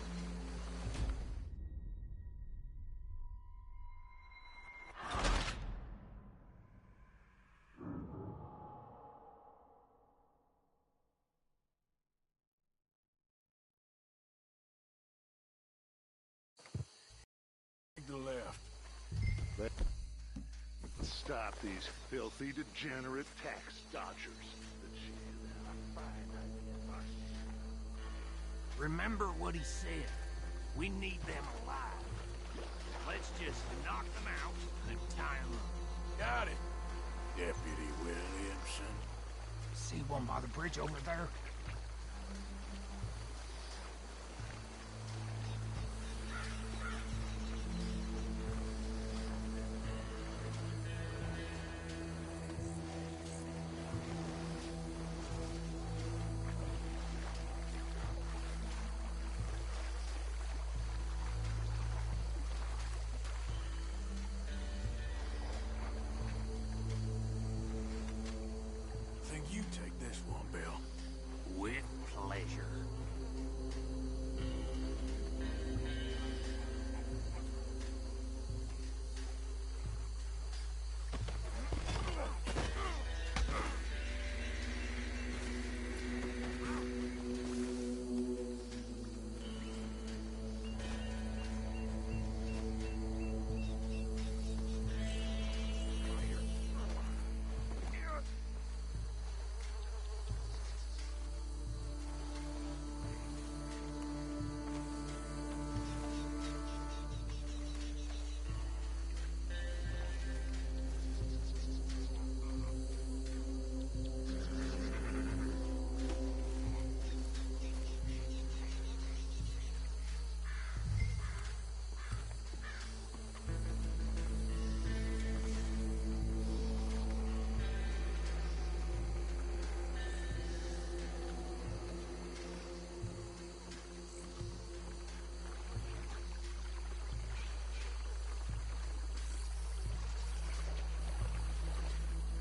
Take the left. Let's stop these filthy, degenerate tax dodgers. The chief of a fine idea. Remember what he said. We need them alive. Let's just knock them out and tie them up. one by the bridge over there. Think you take this one, Bill. With pleasure.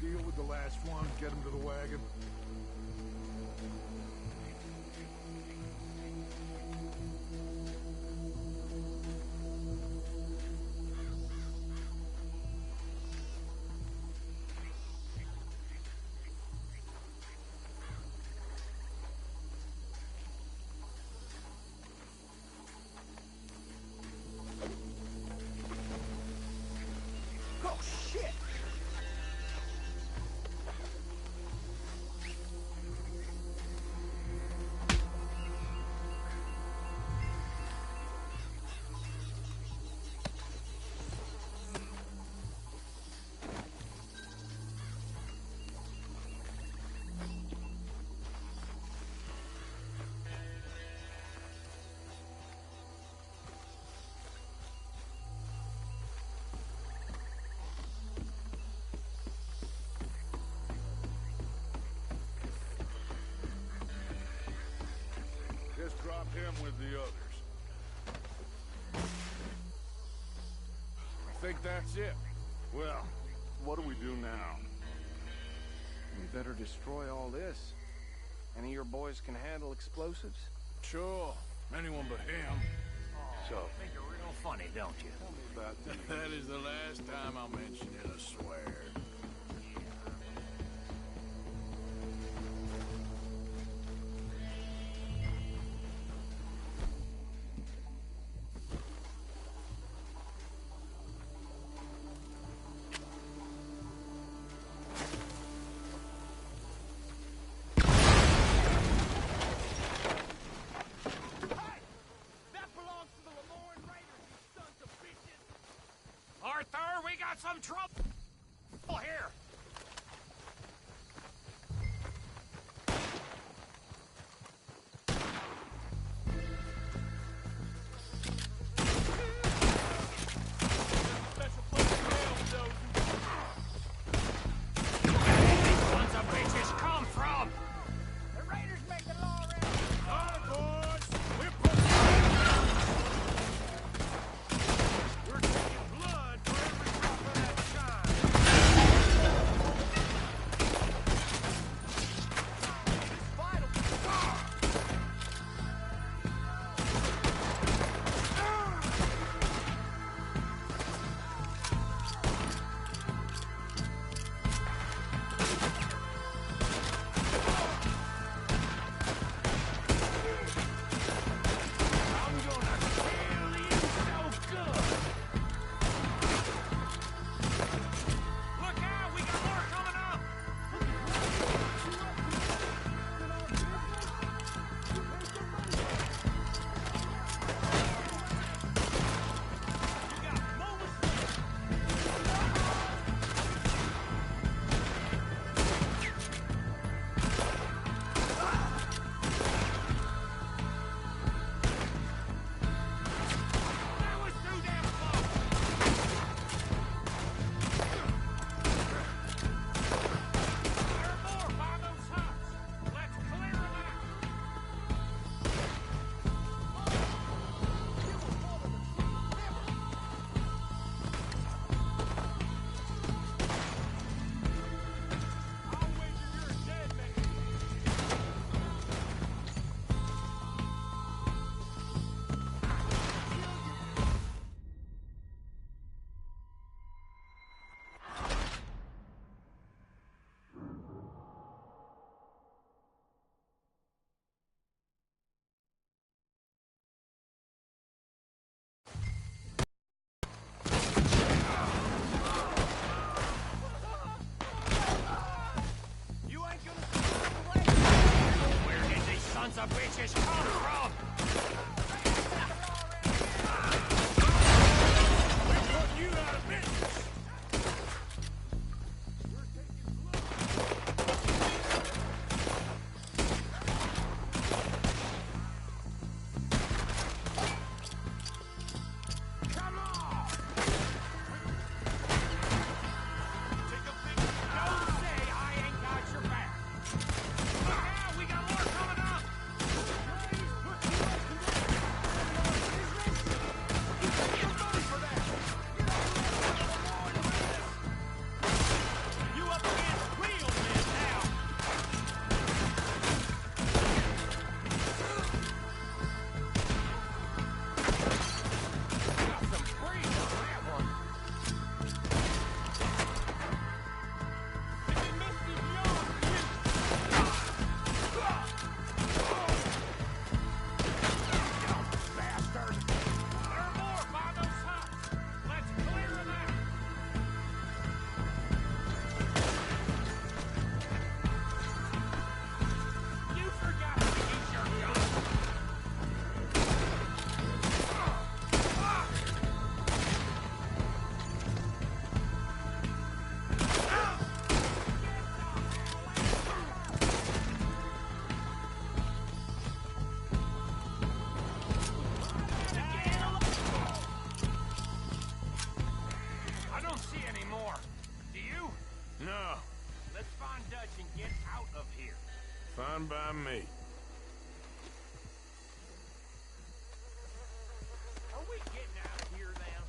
Deal with the last one, get him to the wagon. Oh, shit! Just drop him with the others. I think that's it. Well, what do we do now? We better destroy all this. Any of your boys can handle explosives? Sure. Anyone but him. So, think you're real funny, don't you? Tell me about That is the last time I'll mention it, I swear. Arthur, we got some trouble here. Sons of bitches come from? The raiders make the law around. All right, boys. We're taking blood for every drop of that shine. see any more. Do you? No. Let's find Dutch and get out of here. Fine by me. Are we getting out of here now?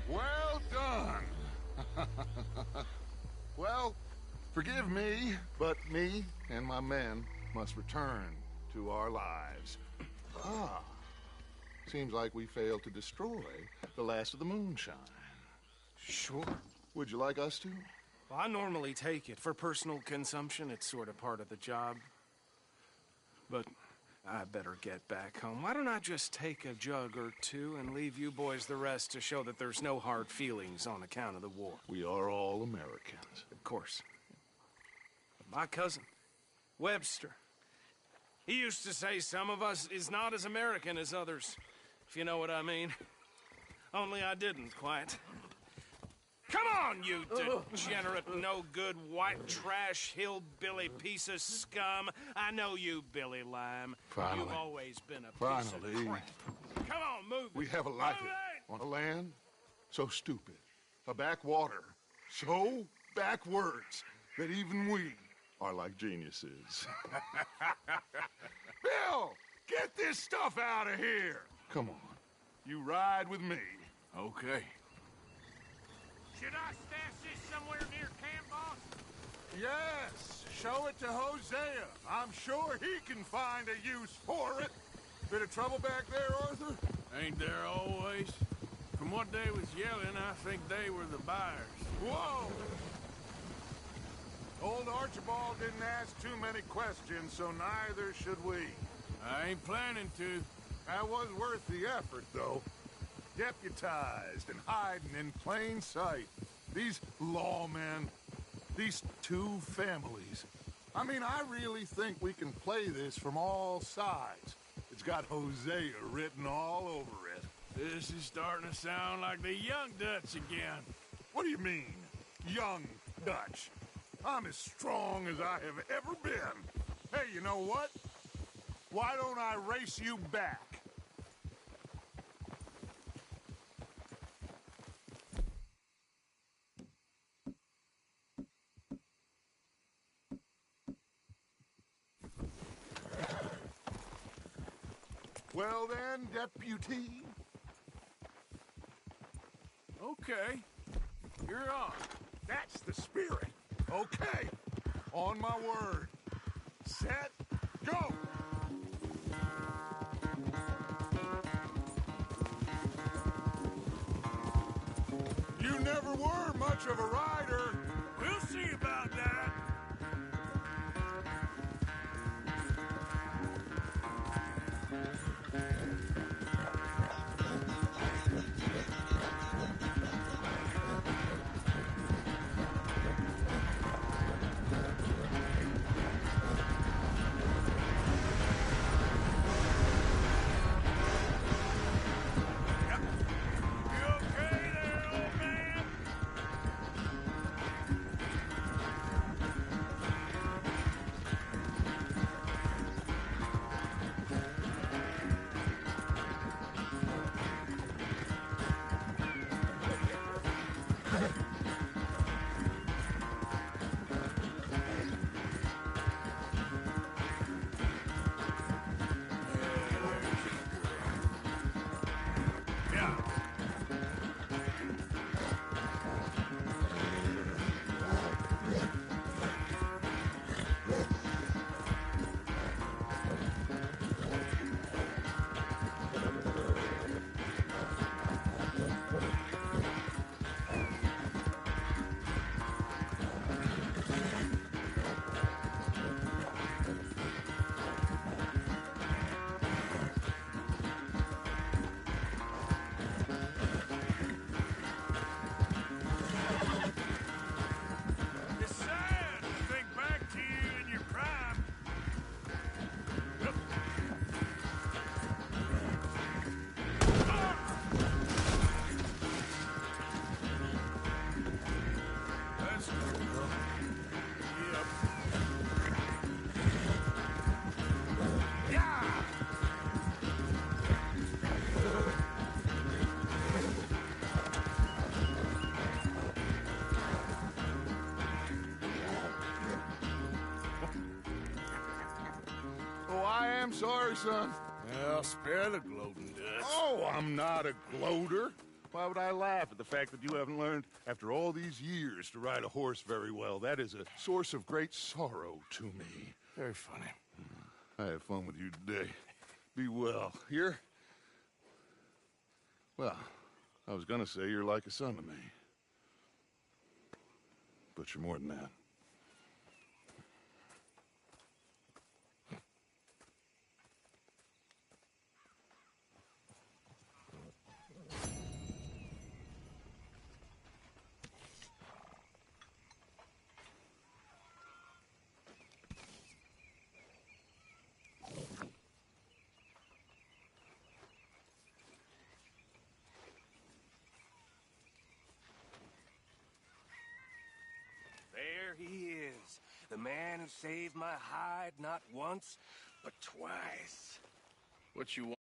Well done. Well, forgive me, but me and my men must return to our lives. Ah, seems like we failed to destroy the last of the moonshine. Sure. Would you like us to? Well, I normally take it. For personal consumption, it's sort of part of the job. But I better get back home. Why don't I just take a jug or two and leave you boys the rest to show that there's no hard feelings on account of the war? We are all Americans. Of course. But my cousin, Webster, he used to say some of us is not as American as others, if you know what I mean. Only I didn't quite. Come on, you degenerate, no-good, white trash, hillbilly piece of scum. I know you, Billy Lime. Finally. You've always been a piece of crap. Come on, move it. We have a life on a land so stupid, a backwater so backwards that even we are like geniuses. Bill, get this stuff out of here. Come on, you ride with me. Okay. Yes, show it to Hosea. I'm sure he can find a use for it. Bit of trouble back there, Arthur? Ain't there always? From what they was yelling, I think they were the buyers. Whoa! Old Archibald didn't ask too many questions, so neither should we. I ain't planning to. That was worth the effort, though. Deputized and hiding in plain sight. These lawmen, these two families. I mean, I really think we can play this from all sides. It's got Hosea written all over it. This is starting to sound like the Young Dutch again. What do you mean, Young Dutch? I'm as strong as I have ever been. Hey, you know what? Why don't I race you back? Well then, deputy. Okay, you're on. That's the spirit. Okay, on my word. Set, go! You never were much of a rider. We'll see about that. I'm sorry, son. Well, spare the gloating, Dutch. Oh, I'm not a gloater. Why would I laugh at the fact that you haven't learned, after all these years, to ride a horse very well? That is a source of great sorrow to me. Very funny. I had fun with you today. Be well. Here? Well, I was gonna say you're like a son to me. But you're more than that. There he is, the man who saved my hide not once, but twice. What you want?